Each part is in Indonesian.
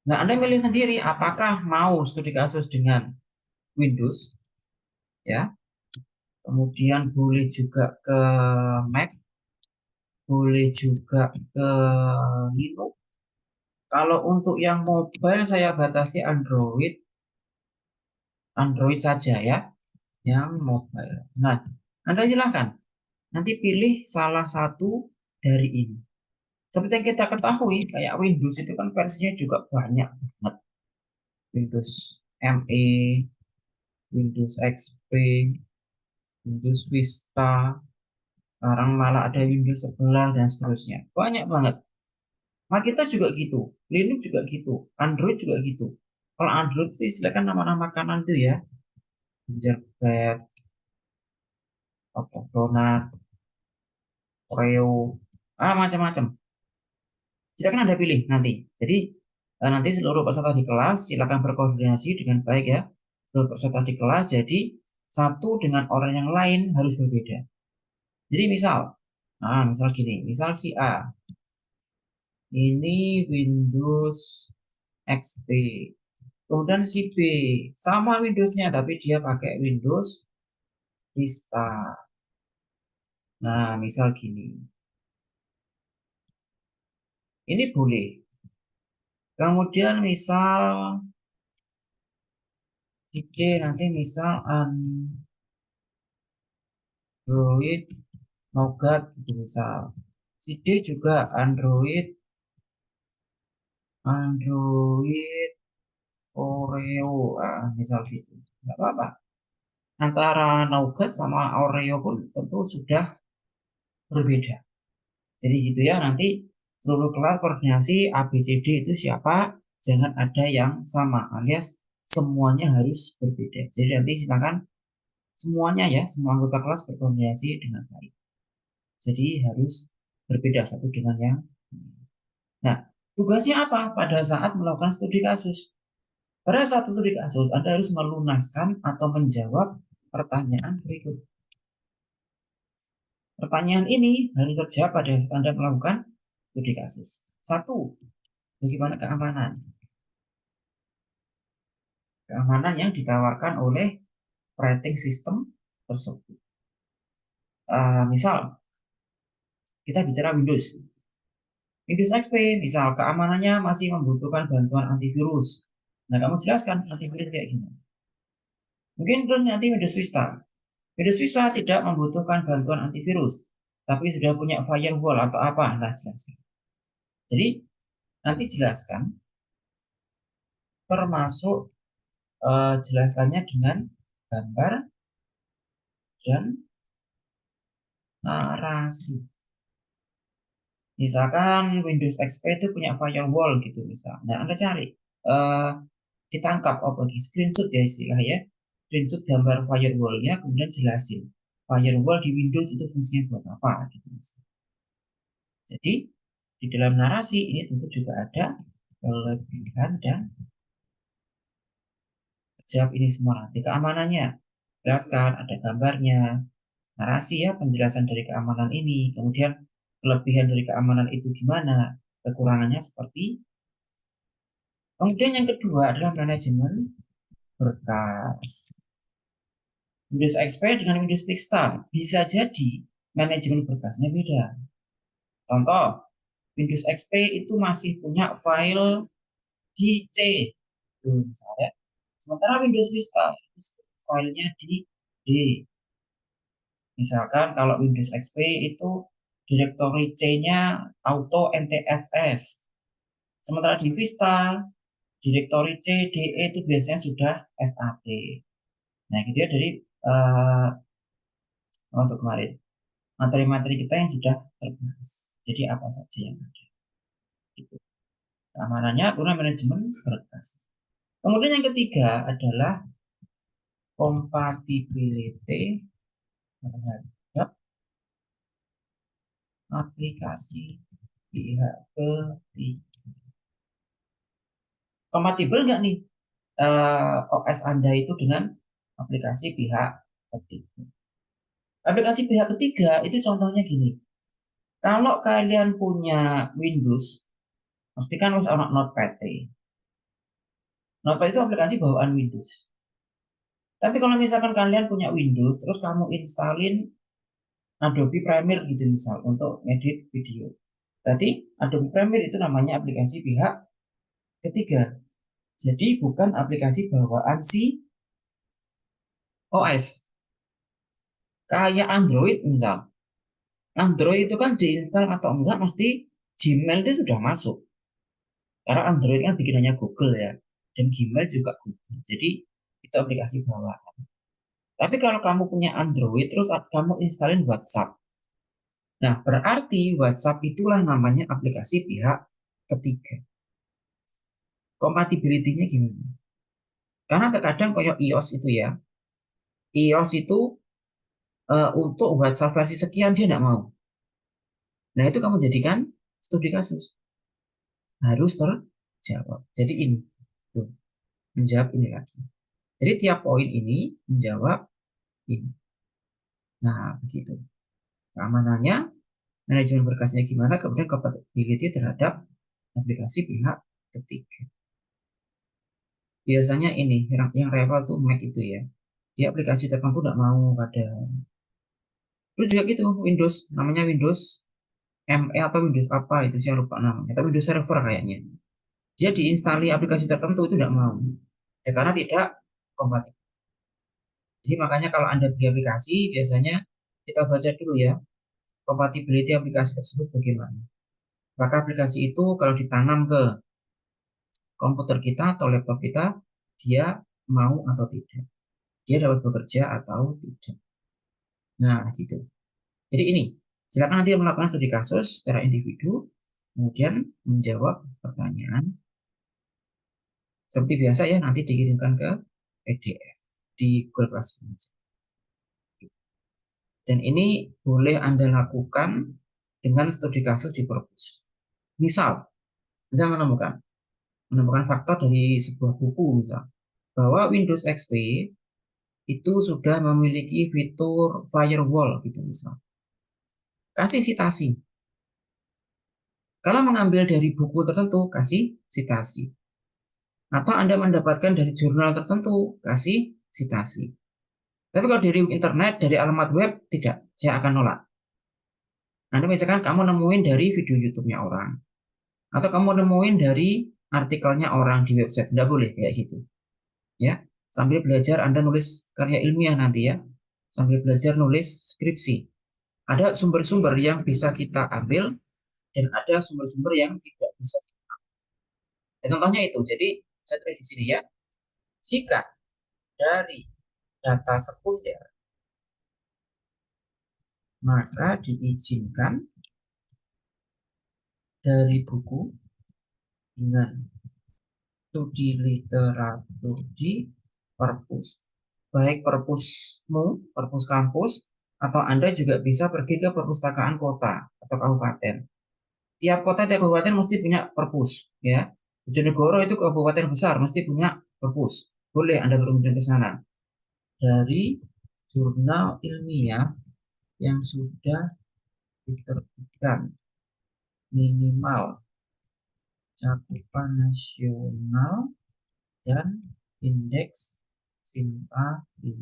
Nah, Anda milih sendiri apakah mau studi kasus dengan Windows, ya. Kemudian boleh juga ke Mac, boleh juga ke Linux. Kalau untuk yang mobile saya batasi Android saja ya, yang mobile. Nah, Anda silahkan nanti pilih salah satu dari ini. Seperti yang kita ketahui, kayak Windows itu kan versinya juga banyak banget. Windows ME, Windows XP, Windows Vista, sekarang malah ada Windows 11 dan seterusnya. Banyak banget. Nah, kita juga gitu. Linux juga gitu. Android juga gitu. Kalau Android sih silakan nama-nama kanan tuh ya. Gingerbread, Donat, Oreo, macam-macam. Silakan Anda pilih nanti. Jadi nanti seluruh peserta di kelas silakan berkoordinasi dengan baik ya. Seluruh peserta di kelas, jadi satu dengan orang yang lain harus berbeda. Jadi misal gini, misal si A ini Windows XP. Kemudian si B sama Windowsnya tapi dia pakai Windows Vista. Nah, misal gini. Ini boleh. Kemudian misal si C nanti misal Android Nougat gitu misal. Si D juga Android Oreo, misal gitu. Nggak apa-apa. Antara Nougat sama Oreo pun tentu sudah berbeda. Jadi gitu ya, nanti seluruh kelas koordinasi A, B, C, D itu siapa, jangan ada yang sama, alias semuanya harus berbeda. Jadi nanti silakan semuanya ya, semua anggota kelas berkoordinasi dengan baik. Jadi harus berbeda satu dengan yang lain. Nah, tugasnya apa pada saat melakukan studi kasus? Pada saat studi kasus, Anda harus melunaskan atau menjawab pertanyaan berikut. Pertanyaan ini harus terjawab pada saat Anda melakukan studi kasus. Satu, bagaimana keamanan? Keamanan yang ditawarkan oleh operating system tersebut. Misal, kita bicara Windows. Windows XP, misal keamanannya masih membutuhkan bantuan antivirus. Nah, kamu jelaskan antivirus kayak gimana. Mungkin terus nanti Windows Vista. Windows Vista tidak membutuhkan bantuan antivirus, tapi sudah punya firewall atau apa. Nah, jelaskan. Jadi, nanti jelaskan, termasuk jelaskannya dengan gambar dan narasi. Misalkan Windows XP itu punya firewall gitu misal. Nah, Anda cari, eh, ditangkap di screenshot ya istilahnya. Screenshot gambar firewallnya, kemudian jelasin. Firewall di Windows itu fungsinya buat apa gitu misal. Jadi, di dalam narasi ini tentu juga ada kelebihan dan jawab ini semua nanti. Keamanannya, jelaskan, ada gambarnya, narasi ya, penjelasan dari keamanan ini. Kemudian, kelebihan dari keamanan itu gimana, kekurangannya seperti. Kemudian yang kedua adalah manajemen berkas. Windows XP dengan Windows Vista bisa jadi manajemen berkasnya beda. Contoh, Windows XP itu masih punya file di C, itu misalnya. Sementara Windows Vista itu filenya di D. Misalkan kalau Windows XP itu direktori C-nya auto NTFS. Sementara di Vista direktori C, DE itu biasanya sudah FAT. Nah, gitu ya dari uh, untuk kemarin materi-materi kita yang sudah terbahas. Jadi apa saja yang ada. Gitu. Keamanannya guna manajemen berkas. Kemudian yang ketiga adalah compatibility terhadap aplikasi pihak ketiga. Kompatibel nggak nih OS Anda itu dengan aplikasi pihak ketiga? Aplikasi pihak ketiga itu contohnya gini. Kalau kalian punya Windows, pastikan harus anak Notepad. Notepad itu aplikasi bawaan Windows. Tapi kalau misalkan kalian punya Windows, terus kamu installin Adobe Premiere gitu misal untuk edit video. Berarti Adobe Premiere itu namanya aplikasi pihak ketiga. Jadi bukan aplikasi bawaan si OS. Kayak Android misal. Android itu kan diinstal atau enggak mesti Gmail itu sudah masuk. Karena Android kan bikinannya Google ya. Dan Gmail juga Google. Jadi itu aplikasi bawaan. Tapi kalau kamu punya Android terus kamu instalin WhatsApp. Nah, berarti WhatsApp itulah namanya aplikasi pihak ketiga. Compatibility-nya gimana? Karena terkadang kayak iOS itu ya. iOS itu untuk WhatsApp versi sekian dia tidak mau. Nah, itu kamu jadikan studi kasus. Harus terjawab. Jadi ini. Tuh, menjawab ini lagi. Jadi tiap poin ini menjawab ini. Nah, begitu. Keamanannya, manajemen berkasnya gimana, kemudian compatibility terhadap aplikasi pihak ketiga. Biasanya ini, yang rival tuh Mac itu ya. Di aplikasi tertentu tidak mau ada. Terus juga gitu, Windows, namanya Windows ME atau Windows apa itu saya lupa namanya. Tapi Windows Server kayaknya. Dia diinstali aplikasi tertentu itu tidak mau. Ya karena tidak kompatibel. Jadi makanya kalau Anda beli aplikasi, biasanya kita baca dulu ya, compatibility aplikasi tersebut bagaimana. Maka aplikasi itu kalau ditanam ke komputer kita atau laptop kita, dia mau atau tidak. Dia dapat bekerja atau tidak. Nah, gitu. Jadi ini, silakan nanti melakukan studi kasus secara individu, kemudian menjawab pertanyaan. Seperti biasa ya, nanti dikirimkan ke PDF di Google Classroom. Dan ini boleh Anda lakukan dengan studi kasus di perpus. Misal, Anda menemukan fakta dari sebuah buku misal, bahwa Windows XP itu sudah memiliki fitur firewall gitu misal. Kasih sitasi. Kalau mengambil dari buku tertentu, kasih sitasi. Atau Anda mendapatkan dari jurnal tertentu, kasih sitasi. Tapi kalau dari internet, dari alamat web, tidak. Saya akan nolak. Anda misalkan kamu nemuin dari video YouTube-nya orang. Atau kamu nemuin dari artikelnya orang di website. Tidak boleh kayak gitu. Ya, sambil belajar Anda nulis karya ilmiah nanti ya. Sambil belajar nulis skripsi. Ada sumber-sumber yang bisa kita ambil dan ada sumber-sumber yang tidak bisa. Dan contohnya itu. Jadi saya tulis di sini ya. Jika dari data sekunder maka diizinkan dari buku dengan studi literatur di perpus. Baik perpusmu, perpus kampus, atau Anda juga bisa pergi ke perpustakaan kota atau kabupaten. Tiap kota, tiap kabupaten mesti punya perpus, ya. Bojonegoro itu kabupaten besar, mesti punya perpus. Boleh Anda berkunjung ke sana. Dari jurnal ilmiah yang sudah diterbitkan minimal cakupan nasional dan indeks Sinta 5.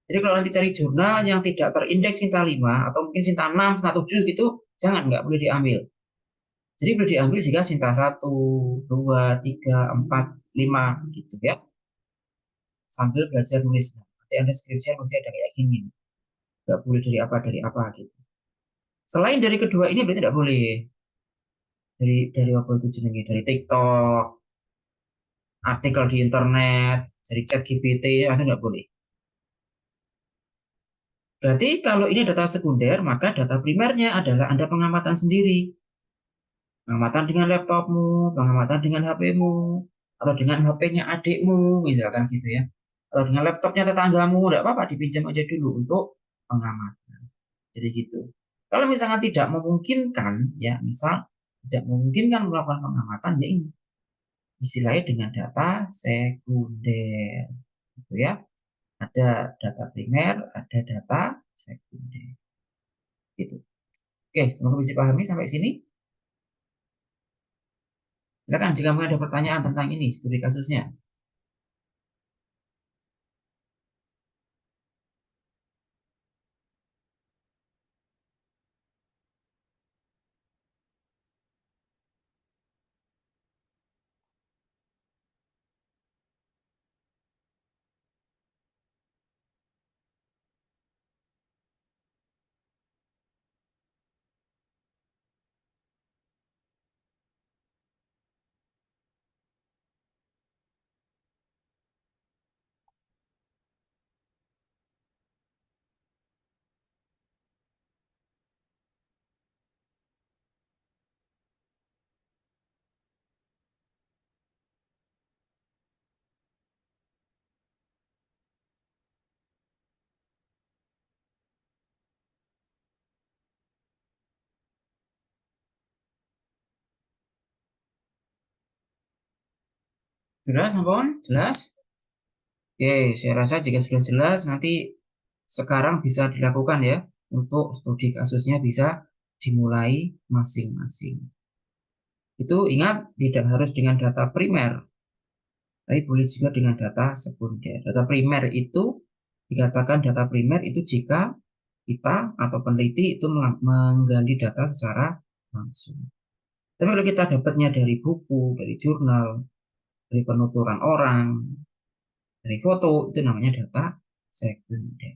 Jadi kalau nanti cari jurnal yang tidak terindeks Sinta 5 atau mungkin Sinta 6, Sinta 7 gitu, jangan, nggak boleh diambil. Jadi boleh diambil jika Sinta 1, 2, 3, 4, 5 gitu ya. Sambil belajar nulis. Nanti Anda skripsinya mesti ada kayak gini. Nggak boleh dari apa gitu. Selain dari kedua ini berarti tidak boleh. Dari apa itu jenenge? Dari TikTok, artikel di internet, dari chat GPT, Anda nggak boleh. Berarti kalau ini data sekunder, maka data primernya adalah Anda pengamatan sendiri. Pengamatan dengan laptopmu, pengamatan dengan HP-mu, atau dengan HP-nya adikmu, misalkan gitu ya. Atau dengan laptopnya tetanggamu, tidak apa-apa, dipinjam aja dulu untuk pengamatan. Jadi gitu. Kalau misalnya tidak memungkinkan, ya misal tidak memungkinkan melakukan pengamatan, ya ini istilahnya dengan data sekunder, gitu ya. Ada data primer, ada data sekunder. Gitu. Oke, semoga bisa pahami sampai sini. Silakan jika ada pertanyaan tentang ini, studi kasusnya. Sudah, sampun? Jelas? Oke, saya rasa jika sudah jelas, nanti sekarang bisa dilakukan ya. Untuk studi kasusnya bisa dimulai masing-masing. Itu ingat, tidak harus dengan data primer, tapi boleh juga dengan data sekunder. Data primer itu, dikatakan data primer itu jika kita atau peneliti itu menggali data secara langsung. Tapi kalau kita dapatnya dari buku, dari jurnal, dari penuturan orang, dari foto, itu namanya data sekunder.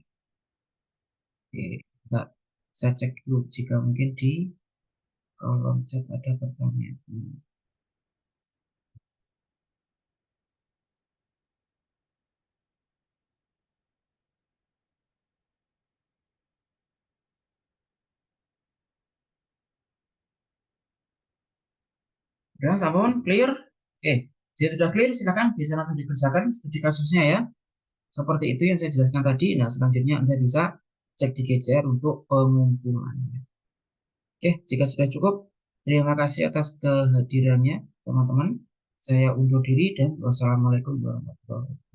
Oke, Mbak, saya cek dulu jika mungkin di kolom chat ada pertanyaan. Udah, sabun, clear? Jika sudah clear, silakan bisa langsung dikerjakan studi kasusnya ya. Seperti itu yang saya jelaskan tadi. Nah, selanjutnya Anda bisa cek di GCR untuk pengumpulannya. Oke, jika sudah cukup, terima kasih atas kehadirannya, teman-teman. Saya undur diri dan wassalamualaikum warahmatullahi wabarakatuh.